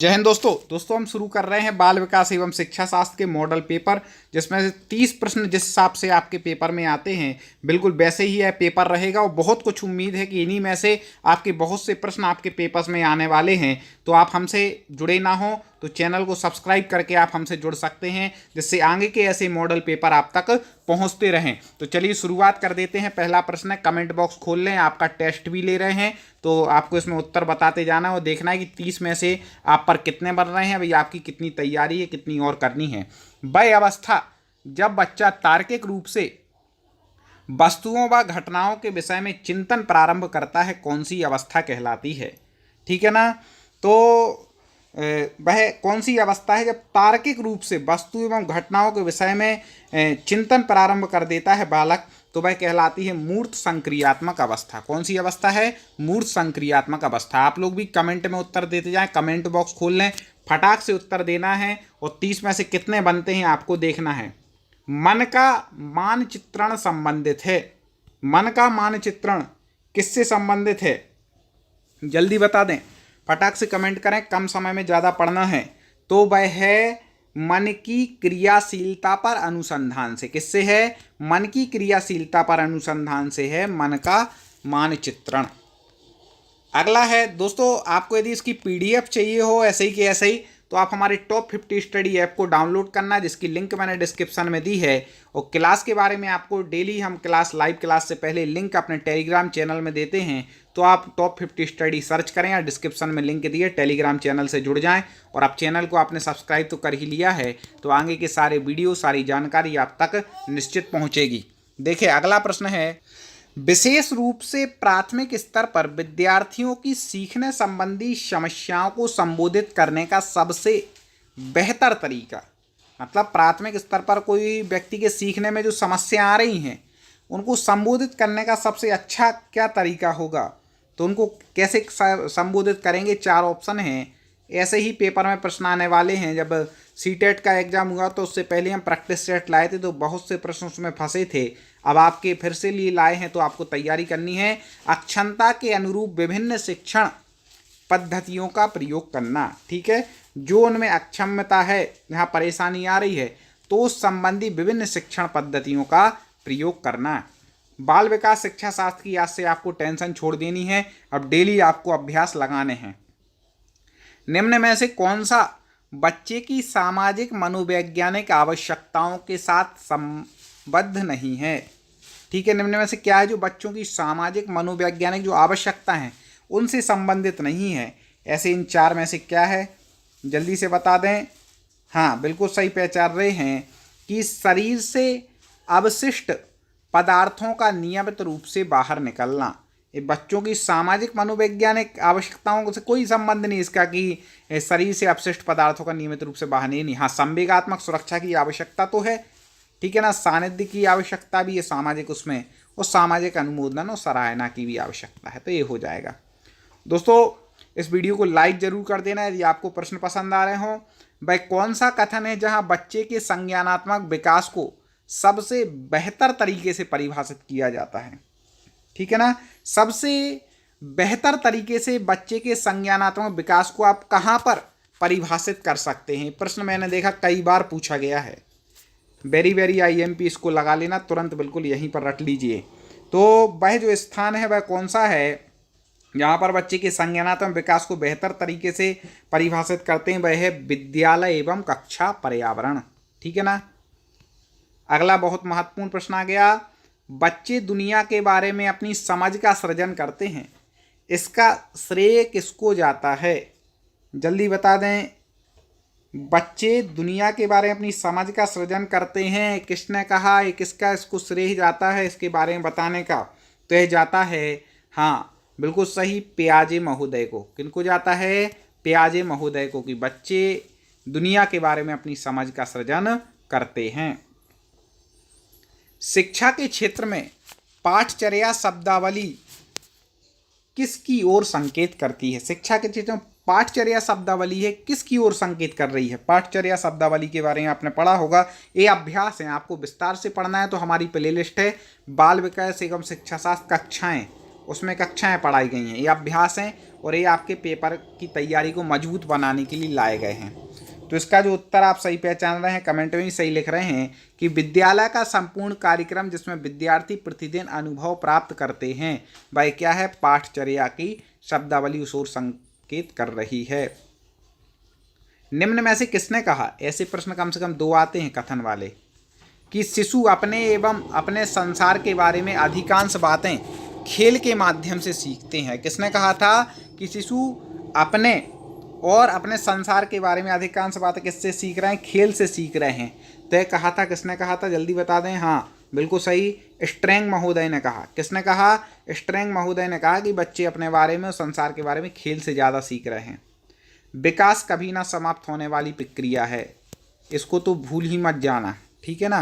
जय हिंद दोस्तों हम शुरू कर रहे हैं बाल विकास एवं शिक्षा शास्त्र के मॉडल पेपर, जिसमें से 30 प्रश्न जिस हिसाब से आपके पेपर में आते हैं बिल्कुल वैसे ही यह पेपर रहेगा। और बहुत कुछ उम्मीद है कि इन्हीं में से आपके बहुत से प्रश्न आपके पेपर्स में आने वाले हैं। तो आप हमसे जुड़े ना हो तो चैनल को सब्सक्राइब करके आप हमसे जुड़ सकते हैं, जिससे आगे के ऐसे मॉडल पेपर आप तक पहुंचते रहें। तो चलिए शुरुआत कर देते हैं। पहला प्रश्न है, कमेंट बॉक्स खोल लें, आपका टेस्ट भी ले रहे हैं तो आपको इसमें उत्तर बताते जाना है और देखना है कि 30 में से आप पर कितने बन रहे हैं, भाई आपकी कितनी तैयारी है, कितनी और करनी है। वह अवस्था जब बच्चा तार्किक रूप से वस्तुओं व घटनाओं के विषय में चिंतन प्रारंभ करता है, कौन सी अवस्था कहलाती है? ठीक है ना। तो वह कौन सी अवस्था है जब तार्किक रूप से वस्तु एवं घटनाओं के विषय में चिंतन प्रारंभ कर देता है बालक, तो वह कहलाती है मूर्त संक्रियात्मक अवस्था। कौन सी अवस्था है? मूर्त संक्रियात्मक अवस्था। आप लोग भी कमेंट में उत्तर देते जाएं, कमेंट बॉक्स खोल लें, फटाक से उत्तर देना है और 30 में से कितने बनते हैं आपको देखना है। मन का मानचित्रण संबंधित है। मन का मानचित्रण किससे संबंधित है? जल्दी बता दें, फटाक से कमेंट करें, कम समय में ज़्यादा पढ़ना है। तो वह है मन की क्रियाशीलता पर अनुसंधान से। किससे है? मन की क्रियाशीलता पर अनुसंधान से है मन का मानचित्रण। अगला है दोस्तों, आपको यदि इसकी पीडीएफ चाहिए हो ऐसे ही कि ऐसे ही, तो आप हमारे टॉप 50 स्टडी ऐप को डाउनलोड करना है, जिसकी लिंक मैंने डिस्क्रिप्शन में दी है। और क्लास के बारे में आपको डेली हम लाइव क्लास से पहले लिंक अपने टेलीग्राम चैनल में देते हैं। तो आप टॉप 50 स्टडी सर्च करें या डिस्क्रिप्शन में लिंक दिए, टेलीग्राम चैनल से जुड़ जाएं। और आप चैनल को आपने सब्सक्राइब तो कर ही लिया है, तो आगे के सारे वीडियो, सारी जानकारी आप तक निश्चित पहुँचेगी। देखिए अगला प्रश्न है, विशेष रूप से प्राथमिक स्तर पर विद्यार्थियों की सीखने संबंधी समस्याओं को संबोधित करने का सबसे बेहतर तरीका, मतलब प्राथमिक स्तर पर कोई व्यक्ति के सीखने में जो समस्या आ रही हैं उनको संबोधित करने का सबसे अच्छा क्या तरीका होगा? तो उनको कैसे संबोधित करेंगे? 4 ऑप्शन हैं। ऐसे ही पेपर में प्रश्न आने वाले हैं। जब सीटेट का एग्जाम हुआ तो उससे पहले हम प्रैक्टिस सेट लाए थे, तो बहुत से प्रश्न उसमें फंसे थे। अब आपके फिर से लिए लाए हैं, तो आपको तैयारी करनी है। अक्षमता के अनुरूप विभिन्न शिक्षण पद्धतियों का प्रयोग करना। ठीक है, जो उनमें अक्षमता है, जहाँ परेशानी आ रही है, तो उस संबंधी विभिन्न शिक्षण पद्धतियों का प्रयोग करना। बाल विकास शिक्षा शास्त्र की आज से आपको टेंशन छोड़ देनी है। अब डेली आपको अभ्यास लगाने हैं। निम्न में से कौन सा बच्चे की सामाजिक मनोवैज्ञानिक आवश्यकताओं के साथ संबद्ध नहीं है? ठीक है, निम्न में से क्या है जो बच्चों की सामाजिक मनोवैज्ञानिक जो आवश्यकता हैं उनसे संबंधित नहीं है? ऐसे इन 4 में से क्या है? जल्दी से बता दें। हाँ, बिल्कुल सही पहचान रहे हैं कि शरीर से अवशिष्ट पदार्थों का नियमित रूप से बाहर निकलना। ये बच्चों की सामाजिक मनोवैज्ञानिक आवश्यकताओं से कोई संबंध नहीं इसका कि शरीर से अपशिष्ट पदार्थों का नियमित रूप से बाहर नहीं। हाँ, संवेगात्मक सुरक्षा की आवश्यकता तो है, ठीक है ना। सानिध्य की आवश्यकता भी है सामाजिक, उसमें और सामाजिक अनुमोदन और सराहना की भी आवश्यकता है। तो ये हो जाएगा। दोस्तों इस वीडियो को लाइक जरूर कर देना यदि आपको प्रश्न पसंद आ रहे हों। भाई कौन सा कथन है जहां बच्चे के संज्ञानात्मक विकास को सबसे बेहतर तरीके से परिभाषित किया जाता है? ठीक है ना। सबसे बेहतर तरीके से बच्चे के संज्ञानात्मक विकास को आप कहाँ पर परिभाषित कर सकते हैं? प्रश्न मैंने देखा कई बार पूछा गया है। वेरी IMP इसको लगा लेना तुरंत, बिल्कुल यहीं पर रट लीजिए। तो वह जो स्थान है वह कौन सा है जहाँ पर बच्चे के संज्ञानात्मक विकास को बेहतर तरीके से परिभाषित करते हैं? वह है विद्यालय एवं कक्षा पर्यावरण। ठीक है ना। अगला बहुत महत्वपूर्ण प्रश्न आ गया, बच्चे दुनिया के बारे में अपनी समझ का सृजन करते हैं, इसका श्रेय किसको जाता है? जल्दी बता दें। बच्चे दुनिया के बारे में अपनी समझ का सृजन करते हैं, किसने कहा? ये किसका इसको श्रेय जाता है इसके बारे में बताने का? तो यह जाता है, हाँ बिल्कुल सही, पियाजे महोदय को। किनको जाता है? पियाजे महोदय को, कि बच्चे दुनिया के बारे में अपनी समझ का सृजन करते हैं। शिक्षा के क्षेत्र में पाठचर्या शब्दावली किसकी ओर संकेत करती है? शिक्षा के क्षेत्र में पाठचर्या शब्दावली है किसकी ओर संकेत कर रही है? पाठचर्या शब्दावली के बारे में आपने पढ़ा होगा। ये अभ्यास है, आपको विस्तार से पढ़ना है तो हमारी प्लेलिस्ट है बाल विकास एवं शिक्षा शास्त्र कक्षाएं, उसमें कक्षाएं पढ़ाई गई हैं। ये अभ्यास हैं और ये आपके पेपर की तैयारी को मजबूत बनाने के लिए लाए गए हैं। तो इसका जो उत्तर आप सही पहचान रहे हैं, कमेंट में भी सही लिख रहे हैं कि विद्यालय का संपूर्ण कार्यक्रम जिसमें विद्यार्थी प्रतिदिन अनुभव प्राप्त करते हैं, वह क्या है, पाठचर्या की शब्दावली उस ओर संकेत कर रही है। निम्न में से किसने कहा, ऐसे प्रश्न कम से कम 2 आते हैं कथन वाले, कि शिशु अपने एवं अपने संसार के बारे में अधिकांश बातें खेल के माध्यम से सीखते हैं। किसने कहा था कि शिशु अपने और अपने संसार के बारे में अधिकांश बातें किससे सीख रहे हैं, खेल से सीख रहे हैं। तो ये कहा था, किसने कहा था, जल्दी बता दें। हाँ बिल्कुल सही, स्ट्रेंग महोदय ने कहा। किसने कहा, स्ट्रेंग महोदय ने कहा कि बच्चे अपने बारे में और संसार के बारे में खेल से ज़्यादा सीख रहे हैं। विकास कभी ना समाप्त होने वाली प्रक्रिया है, इसको तो भूल ही मत जाना, ठीक है ना,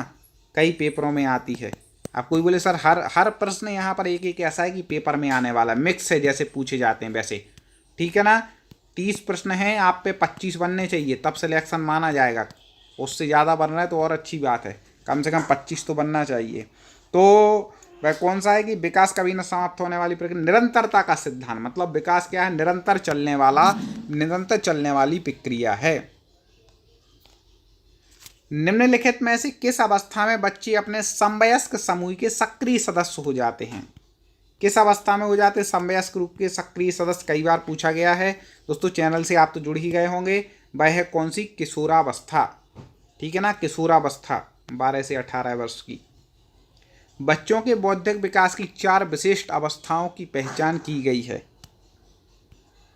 कई पेपरों में आती है। अब कोई बोले सर हर प्रश्न यहाँ पर एक एक ऐसा है कि पेपर में आने वाला, मिक्स है जैसे पूछे जाते हैं वैसे, ठीक है ना। 30 प्रश्न हैं, आप पे 25 बनने चाहिए, तब सिलेक्शन माना जाएगा। उससे ज़्यादा बन रहा है तो और अच्छी बात है, कम से कम 25 तो बनना चाहिए। तो वह कौन सा है कि विकास कभी न समाप्त होने वाली प्रक्रिया, निरंतरता का सिद्धांत, मतलब विकास क्या है, निरंतर चलने वाली प्रक्रिया है। निम्नलिखित में से किस अवस्था में बच्चे अपने समवयस्क समूह के सक्रिय सदस्य हो जाते हैं, किस अवस्था में हो जाते हैं समवयस्क रूप के सक्रिय सदस्य, कई बार पूछा गया है दोस्तों, चैनल से आप तो जुड़ ही गए होंगे। वह है कौन सी, किशोरावस्था, ठीक है ना, किशोरावस्था 12 से 18 वर्ष की। बच्चों के बौद्धिक विकास की 4 विशिष्ट अवस्थाओं की पहचान की गई है,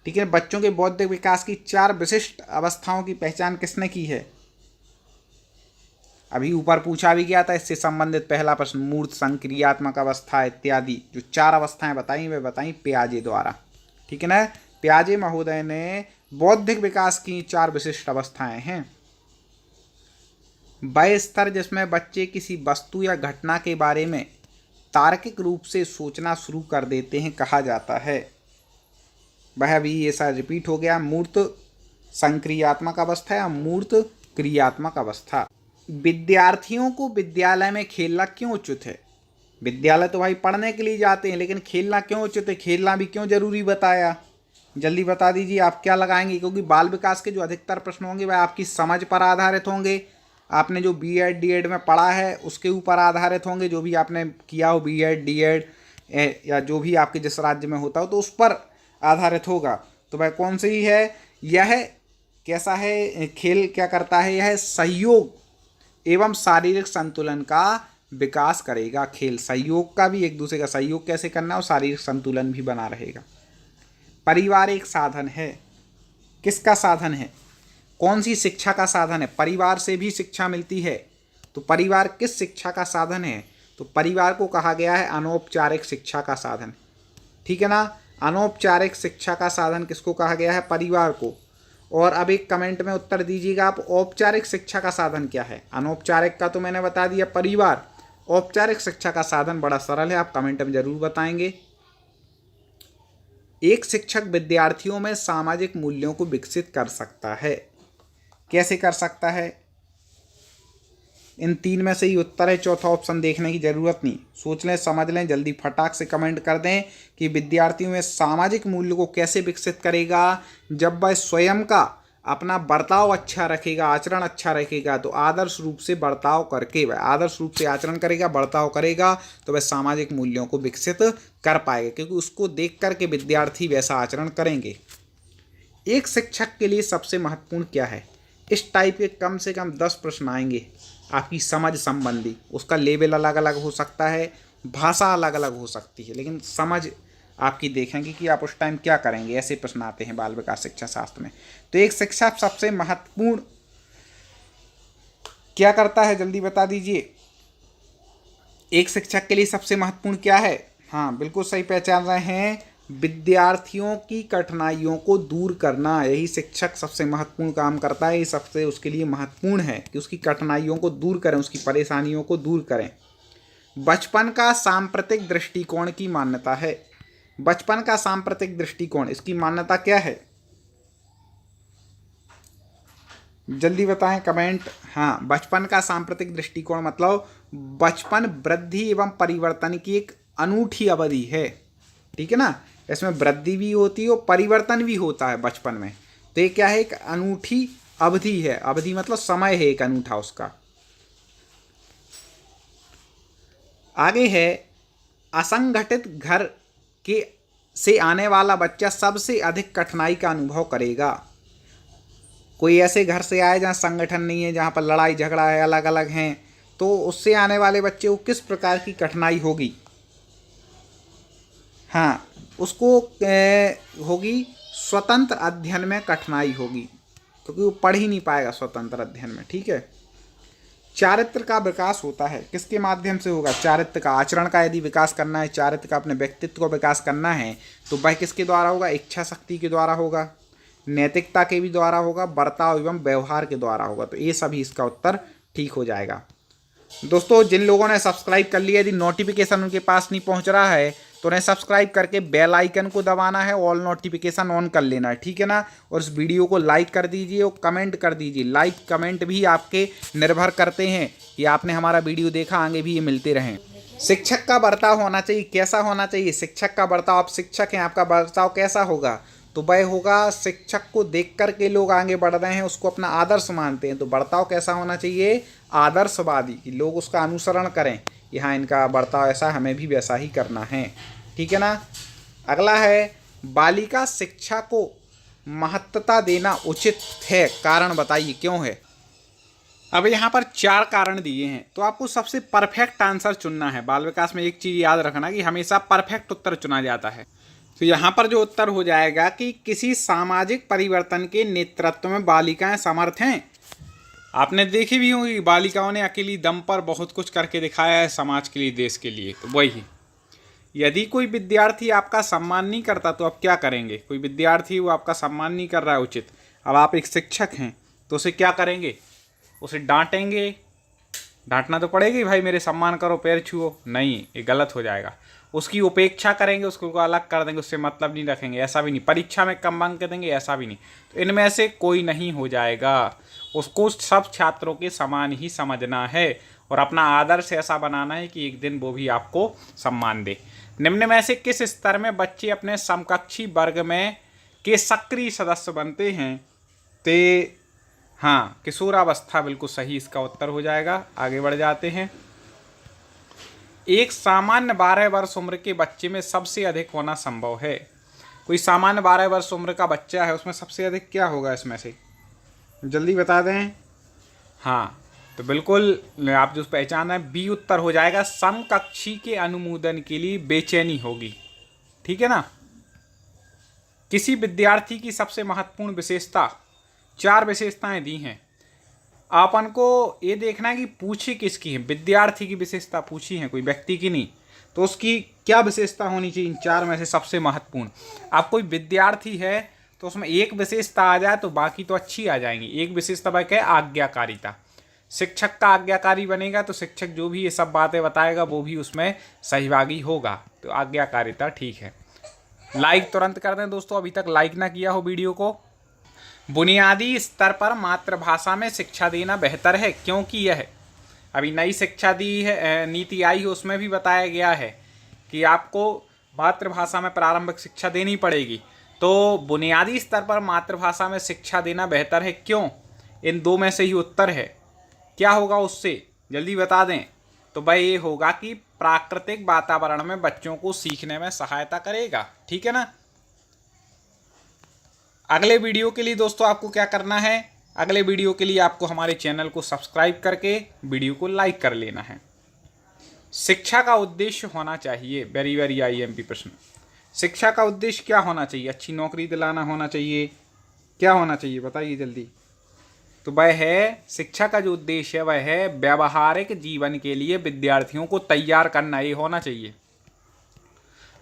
ठीक है। बच्चों के बौद्धिक विकास की 4 विशिष्ट अवस्थाओं की पहचान किसने की है, अभी ऊपर पूछा भी गया था, इससे संबंधित पहला प्रश्न, मूर्त, संक्रियात्मक अवस्था इत्यादि जो 4 अवस्थाएं बताई वे बताई पियाजे द्वारा, ठीक है ना। पियाजे महोदय ने बौद्धिक विकास की 4 विशिष्ट अवस्थाएं हैं। वह स्तर जिसमें बच्चे किसी वस्तु या घटना के बारे में तार्किक रूप से सोचना शुरू कर देते हैं कहा जाता है, वह अभी ये सा रिपीट हो गया, मूर्त संक्रियात्मक अवस्था या मूर्त क्रियात्मक अवस्था। विद्यार्थियों को विद्यालय में खेलना क्यों उचित है, विद्यालय तो भाई पढ़ने के लिए जाते हैं, लेकिन खेलना क्यों उचित है, खेलना भी क्यों जरूरी बताया, जल्दी बता दीजिए आप क्या लगाएंगे। क्योंकि बाल विकास के जो अधिकतर प्रश्न होंगे वह आपकी समझ पर आधारित होंगे, आपने जो बीएड डीएड में पढ़ा है उसके ऊपर आधारित होंगे, जो भी आपने किया हो बीएड डीएड या जो भी आपके जिस राज्य में होता हो तो उस पर आधारित होगा। तो वह कौन सी है, यह कैसा है, खेल क्या करता है, यह सहयोग एवं शारीरिक संतुलन का विकास करेगा। खेल सहयोग का भी, एक दूसरे का सहयोग कैसे करना और शारीरिक संतुलन भी बना रहेगा। परिवार एक साधन है, किसका साधन है, कौन सी शिक्षा का साधन है, परिवार से भी शिक्षा मिलती है। तो परिवार किस शिक्षा का साधन है, तो परिवार को कहा गया है अनौपचारिक शिक्षा का साधन, ठीक है ना। अनौपचारिक शिक्षा का साधन किसको कहा गया है, परिवार को। और अब एक कमेंट में उत्तर दीजिएगा आप, औपचारिक शिक्षा का साधन क्या है। अनौपचारिक का तो मैंने बता दिया परिवार, औपचारिक शिक्षा का साधन बड़ा सरल है, आप कमेंट में जरूर बताएंगे। एक शिक्षक विद्यार्थियों में सामाजिक मूल्यों को विकसित कर सकता है, कैसे कर सकता है, इन 3 में से ही उत्तर है, चौथा ऑप्शन देखने की जरूरत नहीं, सोच लें समझ लें, जल्दी फटाक से कमेंट कर दें कि विद्यार्थियों में सामाजिक मूल्य को कैसे विकसित करेगा, जब वह स्वयं का अपना बर्ताव अच्छा रखेगा, आचरण अच्छा रखेगा, तो आदर्श रूप से बर्ताव करके वह आदर्श रूप से आचरण करेगा, बर्ताव करेगा, तो वह सामाजिक मूल्यों को विकसित कर पाएगा, क्योंकि उसको देख करके विद्यार्थी वैसा आचरण करेंगे। एक शिक्षक के लिए सबसे महत्वपूर्ण क्या है, इस टाइप के कम से कम 10 प्रश्न आएंगे आपकी समझ संबंधी, उसका लेवल अलग अलग हो सकता है, भाषा अलग अलग हो सकती है, लेकिन समझ आपकी देखेंगे कि आप उस टाइम क्या करेंगे, ऐसे प्रश्न आते हैं बाल विकास शिक्षा शास्त्र में। तो एक शिक्षक सबसे महत्वपूर्ण क्या करता है, जल्दी बता दीजिए, एक शिक्षक के लिए सबसे महत्वपूर्ण क्या है, हाँ बिल्कुल सही पहचान रहे हैं, विद्यार्थियों की कठिनाइयों को दूर करना, यही शिक्षक सबसे महत्वपूर्ण काम करता है। ये सबसे उसके लिए महत्वपूर्ण है कि उसकी कठिनाइयों को दूर करें, उसकी परेशानियों को दूर करें। बचपन का सांप्रतिक दृष्टिकोण की मान्यता है, बचपन का सांप्रतिक दृष्टिकोण, इसकी मान्यता क्या है, जल्दी बताएं कमेंट। हाँ, बचपन का सांप्रतिक दृष्टिकोण मतलब बचपन वृद्धि एवं परिवर्तन की एक अनूठी अवधि है, ठीक है ना। इसमें वृद्धि भी होती है और परिवर्तन भी होता है बचपन में। तो ये क्या है, एक अनूठी अवधि है, अवधि मतलब समय है एक अनूठा उसका। आगे है, असंगठित घर के से आने वाला बच्चा सबसे अधिक कठिनाई का अनुभव करेगा। कोई ऐसे घर से आए जहाँ संगठन नहीं है, जहाँ पर लड़ाई झगड़ा है, अलग अलग हैं, तो उससे आने वाले बच्चे को किस प्रकार की कठिनाई होगी। हाँ, उसको होगी स्वतंत्र अध्ययन में कठिनाई होगी, क्योंकि वो पढ़ ही नहीं पाएगा स्वतंत्र अध्ययन में। ठीक है। चारित्र का विकास होता है, किसके माध्यम से होगा, चारित्र का। आचरण का यदि विकास करना है, चारित्र का, अपने व्यक्तित्व को विकास करना है, तो वह किसके द्वारा होगा, इच्छा शक्ति के द्वारा होगा, नैतिकता के भी द्वारा होगा, बर्ताव एवं व्यवहार के द्वारा होगा। तो ये सभी इसका उत्तर ठीक हो जाएगा। दोस्तों, जिन लोगों ने सब्सक्राइब कर लिया, यदि नोटिफिकेशन उनके पास नहीं पहुंच रहा है तो उन्हें सब्सक्राइब करके बेल आइकन को दबाना है, ऑल नोटिफिकेशन ऑन कर लेना है। ठीक है ना। और इस वीडियो को लाइक कर दीजिए और कमेंट कर दीजिए। लाइक कमेंट भी आपके निर्भर करते हैं कि आपने हमारा वीडियो देखा, आगे भी ये मिलते रहें। शिक्षक का बर्ताव होना चाहिए, कैसा होना चाहिए शिक्षक का बर्ताव। आप शिक्षक हैं, आपका बर्ताव कैसा होगा, तो वह होगा, शिक्षक को देख कर के लोग आगे बढ़ रहे हैं, उसको अपना आदर्श मानते हैं, तो बर्ताव कैसा होना चाहिए, आदर्शवादी, कि लोग उसका अनुसरण करें कि हाँ इनका बर्ताव ऐसा, हमें भी वैसा ही करना है। ठीक है ना। अगला है, बालिका शिक्षा को महत्वता देना उचित है, कारण बताइए क्यों है। अब यहाँ पर 4 कारण दिए हैं, तो आपको सबसे परफेक्ट आंसर चुनना है। बाल विकास में एक चीज़ याद रखना कि हमेशा परफेक्ट उत्तर चुना जाता है। तो यहाँ पर जो उत्तर हो जाएगा कि किसी सामाजिक परिवर्तन के नेतृत्व में बालिकाएं समर्थ हैं। आपने देखी भी होंगी, बालिकाओं ने अकेली दम पर बहुत कुछ करके दिखाया है समाज के लिए, देश के लिए। तो वही, यदि कोई विद्यार्थी आपका सम्मान नहीं करता तो आप क्या करेंगे। कोई विद्यार्थी वो आपका सम्मान नहीं कर रहा है उचित, अब आप एक शिक्षक हैं तो उसे क्या करेंगे, उसे डांटेंगे। डांटना तो पड़ेगा ही, भाई मेरे सम्मान करो, पैर छुओ, नहीं, ये गलत हो जाएगा। उसकी उपेक्षा करेंगे, उसको अलग कर देंगे, उससे मतलब नहीं रखेंगे, ऐसा भी नहीं। परीक्षा में कम अंक देंगे, ऐसा भी नहीं। तो इनमें से कोई नहीं हो जाएगा। उसको सब छात्रों के समान ही समझना है और अपना आदर्श ऐसा बनाना है कि एक दिन वो भी आपको सम्मान दे। निम्न में से किस स्तर में बच्चे अपने समकक्षी वर्ग में के सक्रिय सदस्य बनते हैं। ते हाँ, किशोरावस्था बिल्कुल सही इसका उत्तर हो जाएगा। आगे बढ़ जाते हैं। एक सामान्य 12 वर्ष उम्र के बच्चे में सबसे अधिक होना संभव है। कोई सामान्य 12 वर्ष उम्र का बच्चा है, उसमें सबसे अधिक क्या होगा इसमें से, जल्दी बता दें। हाँ, तो बिल्कुल आप जो पहचान है, बी उत्तर हो जाएगा। समकक्षी के अनुमोदन के लिए बेचैनी होगी। ठीक है ना। किसी विद्यार्थी की सबसे महत्वपूर्ण विशेषता, 4 विशेषताएं दी हैं। आपन को ये देखना है कि पूछी किसकी है, विद्यार्थी की विशेषता पूछी है, कोई व्यक्ति की नहीं। तो उसकी क्या विशेषता होनी चाहिए इन 4 में से सबसे महत्वपूर्ण। आप कोई विद्यार्थी है तो उसमें एक विशेषता आ जाए तो बाकी तो अच्छी आ जाएंगी। एक विशेषता भाई क्या है, आज्ञाकारिता। शिक्षक का आज्ञाकारी बनेगा तो शिक्षक जो भी ये सब बातें बताएगा वो भी उसमें सहभागी होगा। तो आज्ञाकारिता ठीक है। लाइक तुरंत कर दें दोस्तों, अभी तक लाइक ना किया हो वीडियो को। बुनियादी स्तर पर मातृभाषा में शिक्षा देना बेहतर है, क्योंकि यह अभी नई शिक्षा दी है, नीति आई है, उसमें भी बताया गया है कि आपको मातृभाषा में प्रारंभिक शिक्षा देनी पड़ेगी। तो बुनियादी स्तर पर मातृभाषा में शिक्षा देना बेहतर है, क्यों। इन 2 में से ही उत्तर है। क्या होगा उससे, जल्दी बता दें। तो भाई ये होगा कि प्राकृतिक वातावरण में बच्चों को सीखने में सहायता करेगा। ठीक है ना। अगले वीडियो के लिए दोस्तों आपको क्या करना है, अगले वीडियो के लिए आपको हमारे चैनल को सब्सक्राइब करके वीडियो को लाइक कर लेना है। शिक्षा का उद्देश्य होना चाहिए, वेरी वेरी आईएमपी प्रश्न। शिक्षा का उद्देश्य क्या होना चाहिए, अच्छी नौकरी दिलाना होना चाहिए, क्या होना चाहिए बताइए जल्दी। तो वह है, शिक्षा का जो उद्देश्य है वह है व्यावहारिक जीवन के लिए विद्यार्थियों को तैयार करना, ये होना चाहिए।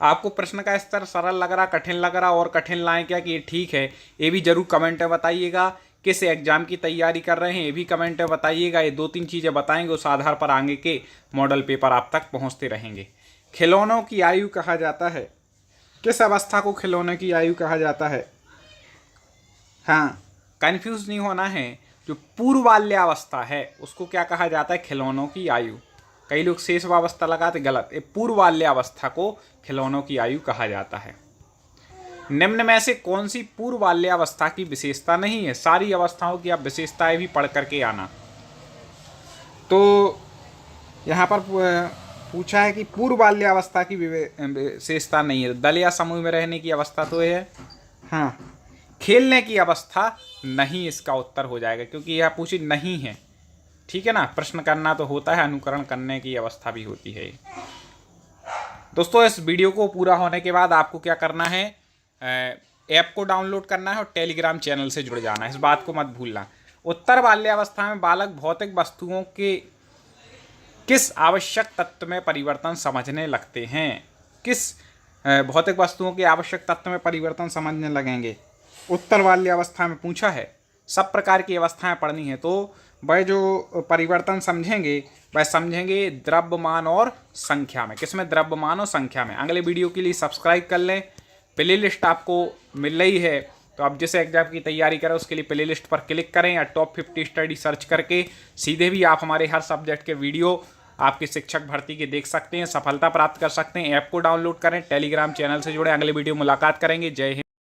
आपको प्रश्न का स्तर सरल लग रहा, कठिन लग रहा, और कठिन लाएं क्या कि ये ठीक है, ये भी जरूर कमेंट में बताइएगा। किस एग्जाम की तैयारी कर रहे हैं ये भी कमेंट में बताइएगा। ये 2-3 चीज़ें बताएंगे, उस आधार पर आगे के मॉडल पेपर आप तक पहुंचते रहेंगे। खिलौनों की आयु कहा जाता है, किस अवस्था को खिलौने की आयु कहा जाता है। हाँ, कन्फ्यूज नहीं होना है, जो पूर्व बाल्यावस्था है उसको क्या कहा जाता है, खिलौनों की आयु। कई लोग शैशवावस्था लगाते, गलत। ये पूर्व बाल्यावस्था को खिलौनों की आयु कहा जाता है। निम्न में से कौन सी पूर्व बाल्यावस्था की विशेषता नहीं है? सारी अवस्थाओं की आप विशेषताएं भी पढ़ करके आना। तो यहाँ पर पूछा है कि पूर्व बाल्यावस्था की विशेषता नहीं है। दल या समूह में रहने की अवस्था तो है, हाँ। खेलने की अवस्था नहीं, इसका उत्तर हो जाएगा, क्योंकि यह पूछी नहीं है। ठीक है ना, प्रश्न करना तो होता है, अनुकरण करने की अवस्था भी होती है। दोस्तों, इस वीडियो को पूरा होने के बाद आपको क्या करना है, ऐप को डाउनलोड करना है और टेलीग्राम चैनल से जुड़ जाना है, इस बात को मत भूलना। उत्तर बाल्यावस्था में बालक भौतिक वस्तुओं के किस आवश्यक तत्व में परिवर्तन समझने लगते हैं? किस भौतिक वस्तुओं के आवश्यक तत्व में परिवर्तन समझने लगेंगे? उत्तर बाल्यावस्था में पूछा है। सब प्रकार की अवस्थाएं पढ़नी है, तो वह जो परिवर्तन समझेंगे वह समझेंगे द्रव्यमान और संख्या में। किसमें? द्रव्यमान और संख्या में। अगले वीडियो के लिए सब्सक्राइब कर लें। प्ले लिस्ट आपको मिल रही है, तो आप जिस एग्जाम की तैयारी करें उसके लिए प्ले लिस्ट पर क्लिक करें, या टॉप 50 स्टडी सर्च करके सीधे भी आप हमारे हर सब्जेक्ट के वीडियो आपके शिक्षक भर्ती के देख सकते हैं, सफलता प्राप्त कर सकते हैं। ऐप को डाउनलोड करें, टेलीग्राम चैनल से जुड़े। अगले वीडियो मुलाकात करेंगे। जय हिंद।